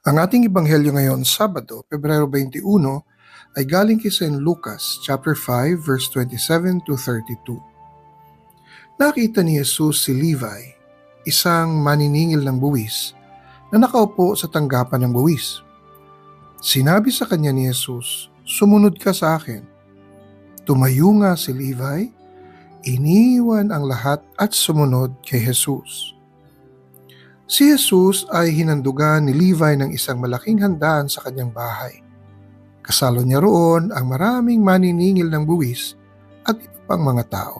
Ang ating ebanghelyo ngayon, Sabado, Pebrero 21, ay galing kay St. Lucas, chapter 5, verse 27 to 32. Nakita ni Jesus si Levi, isang maniningil ng buwis, na nakaupo sa tanggapan ng buwis. Sinabi sa kanya ni Jesus, "Sumunod ka sa akin." Tumayo nga si Levi, iniwan ang lahat at sumunod kay Jesus. Si Jesus ay hinandugan ni Levi ng isang malaking handaan sa kanyang bahay. Kasalo niya roon ang maraming maniningil ng buwis at iba pang mga tao.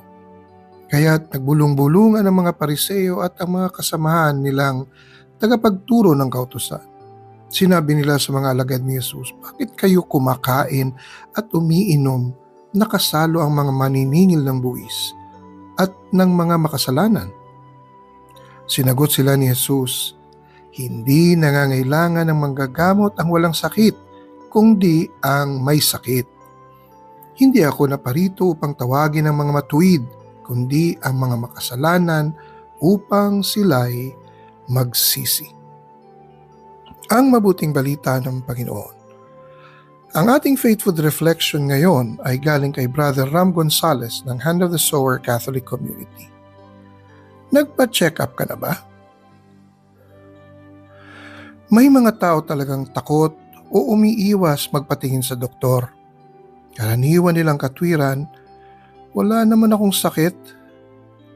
Kaya't nagbulong-bulungan ang mga Pariseo at ang mga kasamahan nilang tagapagturo ng kautusan. Sinabi nila sa mga alagad ni Jesus, "Bakit kayo kumakain at umiinom na kasalo ang mga maniningil ng buwis at ng mga makasalanan?" Sinagot sila ni Jesus, "Hindi nangangailangan ng manggagamot ang walang sakit, kundi ang may sakit. Hindi ako naparito upang tawagin ang mga matuwid, kundi ang mga makasalanan upang sila'y magsisi." Ang mabuting balita ng Panginoon. Ang ating faithful reflection ngayon ay galing kay Brother Ram Gonzalez ng Hand of the Sower Catholic Community. Nagpa-check up ka na ba? May mga tao talagang takot o umiiwas magpatingin sa doktor. Karaniwan nilang katwiran, "Wala naman akong sakit,"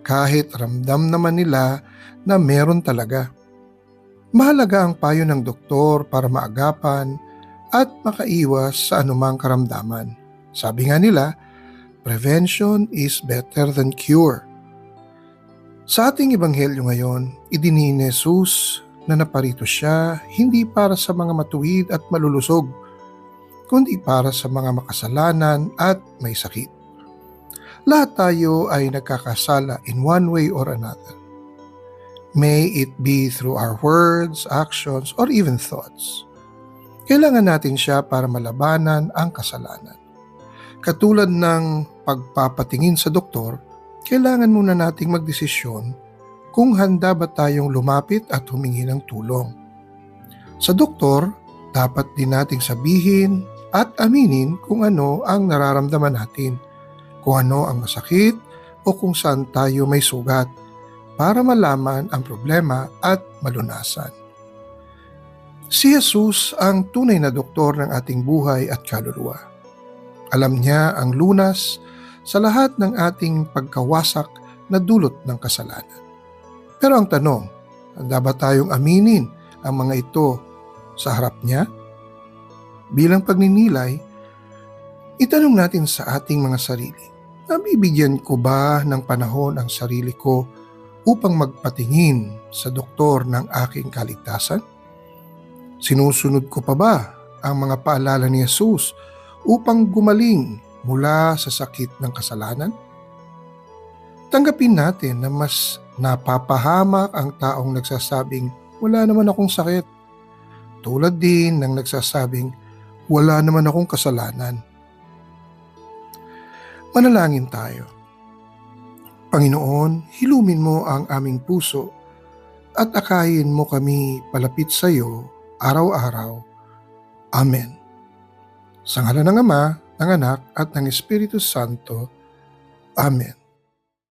kahit ramdam naman nila na meron talaga. Mahalaga ang payo ng doktor para maagapan at makaiwas sa anumang karamdaman. Sabi nga nila, prevention is better than cure. Sa ating ebanghelyo ngayon, idiniin ni Jesus na naparito siya hindi para sa mga matuwid at malulusog, kundi para sa mga makasalanan at may sakit. Lahat tayo ay nagkakasala in one way or another. May it be through our words, actions, or even thoughts. Kailangan natin siya para malabanan ang kasalanan. Katulad ng pagpapatingin sa doktor, kailangan muna nating magdesisyon kung handa ba tayong lumapit at humingi ng tulong. Sa doktor, dapat din nating sabihin at aminin kung ano ang nararamdaman natin, kung ano ang masakit o kung saan tayo may sugat, para malaman ang problema at malunasan. Si Jesus ang tunay na doktor ng ating buhay at kaluluwa. Alam niya ang lunas sa lahat ng ating pagkawasak na dulot ng kasalanan. Pero ang tanong, handa ba tayong aminin ang mga ito sa harap niya? Bilang pagninilay, itanong natin sa ating mga sarili, nabibigyan ko ba ng panahon ang sarili ko upang magpatingin sa doktor ng aking kaligtasan? Sinusunod ko pa ba ang mga paalala ni Jesus upang gumaling mula sa sakit ng kasalanan? Tanggapin natin na mas napapahamak ang taong nagsasabing, "Wala naman akong sakit," tulad din ng nagsasabing, "Wala naman akong kasalanan." Manalangin tayo. Panginoon, hilumin mo ang aming puso at akayin mo kami palapit sa iyo araw-araw. Amen. Sa ngalan ng Ama, ng Anak at ng Espiritu Santo. Amen.